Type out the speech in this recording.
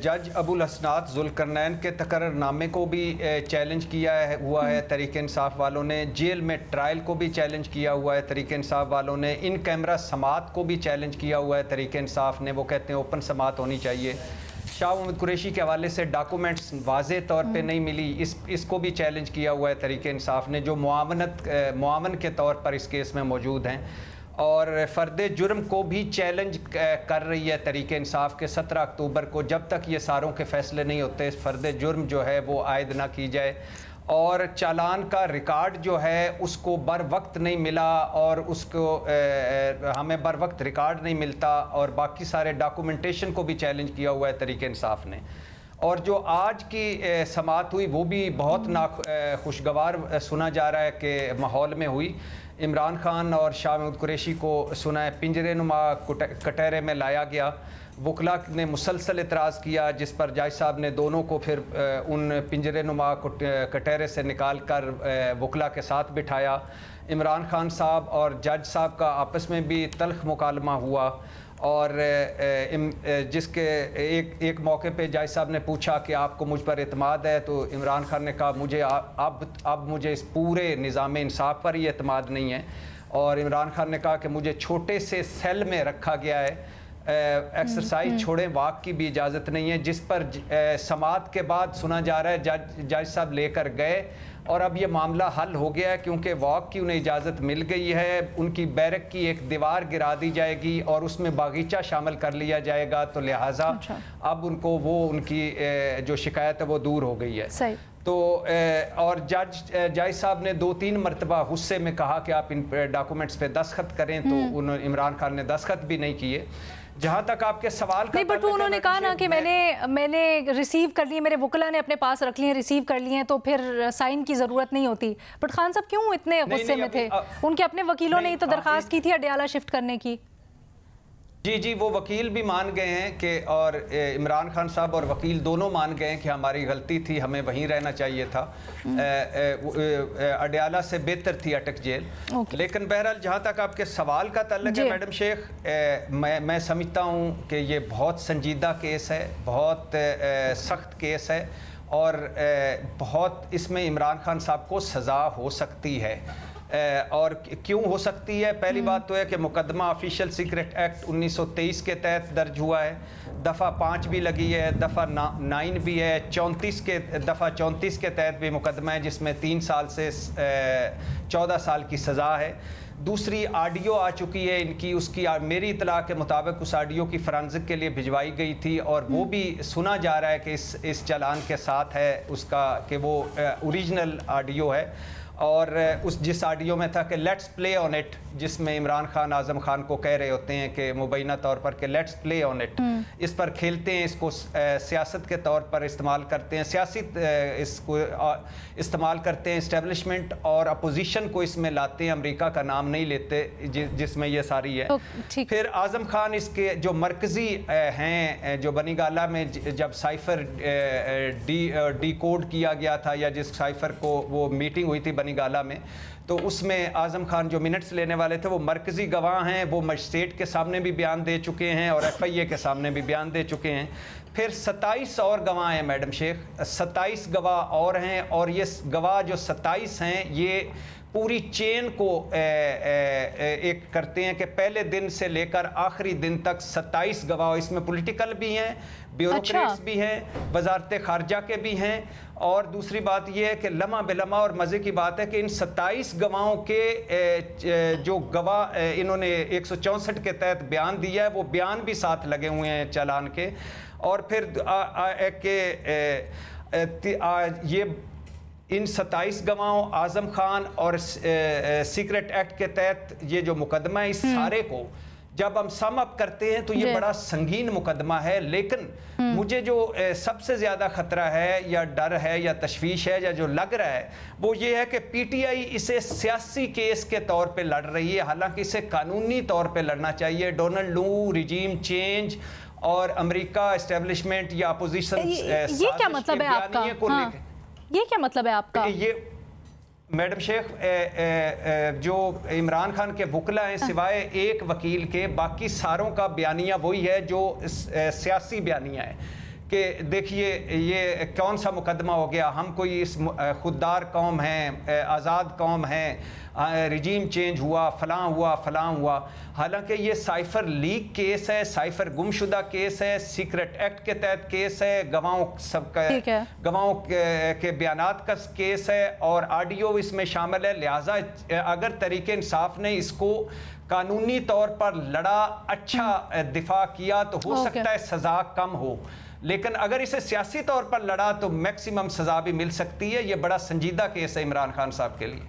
जज अबुल हसनात ज़ुल्करनैन के तकर्ररनामे को भी चैलेंज किया हुआ है तहरीक इंसाफ वालों ने, जेल में ट्रायल को भी चैलेंज किया हुआ है तहरीक इंसाफ वालों ने, इन कैमरा समात को भी चैलेंज किया हुआ है तहरीक इंसाफ ने। वो कहते हैं ओपन समात होनी चाहिए। शाह महमूद कुरैशी के हवाले से डॉक्यूमेंट्स वाज़े तौर पे नहीं मिली, इसको भी चैलेंज किया हुआ है तहरीक इंसाफ ने, जो मुआवन के तौर पर इस केस में मौजूद हैं। और फ़र्द जुर्म को भी चैलेंज कर रही है तहरीक इंसाफ के 17 अक्टूबर को, जब तक ये सारों के फ़ैसले नहीं होते फ़र्द जुर्म जो है वो आयद ना की जाए। और चालान का रिकॉर्ड जो है उसको बर वक्त नहीं मिला, और उसको हमें बर वक्त रिकॉर्ड नहीं मिलता, और बाकी सारे डॉक्यूमेंटेशन को भी चैलेंज किया हुआ है तहरीक इंसाफ ने। और जो आज की समात हुई वो भी बहुत खुशगवार सुना जा रहा है कि माहौल में हुई। इमरान खान और शाह महमूद कुरैशी को सुना है पिंजरे नुमा कटहरे में लाया गया। वकला ने मुसलसल इतराज़ किया, जिस पर जज साहब ने दोनों को फिर उन पिंजरे नुमा कटहरे से निकाल कर वकला के साथ बिठाया। इमरान खान साहब और जज साहब का आपस में भी तल्ख मुकालमा हुआ, और जिसके एक मौके पे जज साहब ने पूछा कि आपको मुझ पर एतमाद है, तो इमरान खान ने कहा मुझे अब मुझे इस पूरे निज़ाम इंसाफ पर ही एतमाद नहीं है। और इमरान खान ने कहा कि मुझे छोटे से सेल में रखा गया है, एक्सरसाइज छोड़ें वाक की भी इजाज़त नहीं है, जिस पर समात के बाद सुना जा रहा है जज साहब लेकर गए और अब ये मामला हल हो गया है, क्योंकि वॉक की उन्हें इजाज़त मिल गई है। उनकी बैरक की एक दीवार गिरा दी जाएगी और उसमें बागीचा शामिल कर लिया जाएगा, तो लिहाजा अब उनको वो उनकी जो शिकायत है वो दूर हो गई है। सही। तो और जज साहब ने 2-3 मरतबा गुस्से में कहा कि आप इन डॉक्यूमेंट्स पे दस्तखत करें, तो इमरान खान ने दस्तखत भी नहीं किए। जहाँ तक आपके सवाल का नहीं, बट वो उन्होंने कहा ना कि मैंने रिसीव कर लिए, मेरे वकला ने अपने पास रख लिए, रिसीव कर लिए हैं, तो फिर साइन की ज़रूरत नहीं होती। बट खान साहब क्यों इतने गुस्से में थे? उनके अपने वकीलों ने ही तो दरख्वास्त की थी अडयाला शिफ्ट करने की। जी, वो वकील भी मान गए हैं कि, और इमरान खान साहब और वकील दोनों मान गए हैं कि हमारी गलती थी, हमें वहीं रहना चाहिए था, अडयाला से बेहतर थी अटक जेल। लेकिन बहरहाल जहाँ तक आपके सवाल का ताल्लुक है मैडम शेख, मैं समझता हूँ कि ये बहुत संजीदा केस है, बहुत सख्त केस है, और बहुत इसमें इमरान खान साहब को सज़ा हो सकती है। और क्यों हो सकती है? पहली बात तो है कि मुकदमा ऑफिशियल सीक्रेट एक्ट 1923 के तहत दर्ज हुआ है, दफ़ा 5 भी लगी है, दफ़ा 9 भी है, दफ़ा 34 के तहत भी मुकदमा है, जिसमें 3 साल से 14 साल की सज़ा है। दूसरी ऑडियो आ चुकी है इनकी, उसकी मेरी इतला के मुताबिक उस ऑडियो की फॉरेंसिक के लिए भिजवाई गई थी, और वो भी सुना जा रहा है कि इस चालान के साथ है उसका, कि वो ओरिजिनल ऑडियो है। और जिस ऑडियो में था कि लेट्स प्ले ऑन इट, जिसमें इमरान खान आज़म खान को कह रहे होते हैं कि मुबैना तौर पर कि लेट्स प्ले ऑन इट, इस पर खेलते हैं, इसको सियासत के तौर पर इस्तेमाल करते हैं, सियासी इसको इस्तेमाल करते हैं, इस्टेब्लिशमेंट और अपोजिशन को इसमें लाते हैं, अमेरिका का नाम नहीं लेते, जिसमें ये सारी है। फिर आज़म खान इसके जो मरकज़ी हैं, जो बनी गाला में जब साइफर डी कोड किया गया था, या जिस साइफर को वो मीटिंग हुई थी बनी गाला में, तो उसमें आज़म खान जो मिनट्स लेने वाले थे वो मरकज़ी गवाह हैं, वो मजिस्ट्रेट के सामने भी बयान दे चुके हैं और FIA के सामने भी बयान दे चुके हैं। फिर 27 और गवाह हैं मैडम शेख, 27 गवाह और हैं, और ये गवाह जो 27 हैं ये पूरी चेन को एक करते हैं कि पहले दिन से लेकर आखिरी दिन तक 27 गवाह, इसमें पॉलिटिकल भी हैं, ब्यूरोक्रेट्स भी हैं, वजारत खारजा के भी हैं, और दूसरी बात यह है कि लम्हा बेलम्हा और मज़े की बात है कि इन 27 गवाहों के जो गवाह इन्होंने 164 के तहत बयान दिया है, वो बयान भी साथ लगे हुए हैं चालान के। और फिर ये इन 27 गवाहों, आज़म खान और सीक्रेट एक्ट के तहत ये जो मुकदमा है, इस सारे को जब हम सम अप करते हैं तो ये बड़ा संगीन मुकदमा है। लेकिन मुझे जो सबसे ज़्यादा ख़तरा है या डर है या तशवीश है या जो लग रहा है वो ये है कि PTI इसे सियासी केस के तौर पे लड़ रही है, हालांकि इसे कानूनी तौर पे लड़ना चाहिए। डोनाल्ड लू, रिजीम चेंज और अमेरिका इस्टेब्लिशमेंट या अपोजिशन, ये क्या मतलब है आपका? ये क्या मतलब है आपका? ये मैडम शेख जो इमरान खान के वकला हैं, सिवाय एक वकील के, बाकी सारों का बयानिया वही है जो सियासी बयानिया है کہ دیکھیے یہ کون سا مقدمہ ہو گیا، ہم کوئی اس خوددار قوم ہیں، آزاد قوم ہیں، رجیم چینج ہوا، فلاں ہوا. حالانکہ یہ سائفر لیک کیس ہے، سائفر گمشدہ کیس ہے، سیکرٹ ایکٹ کے تحت کیس ہے، گواہوں کے بیانات کا کیس ہے اور آڈیو اس میں شامل ہے. لہٰذا اگر تحریک انصاف نے اس کو قانونی طور پر لڑا، اچھا دفاع کیا تو ہو سکتا ہے سزا کم ہو، لیکن اگر اسے سیاسی طور پر لڑا تو میکسیمم سزا بھی مل سکتی ہے. یہ بڑا سنجیدہ کیس ہے عمران خان صاحب کے لیے.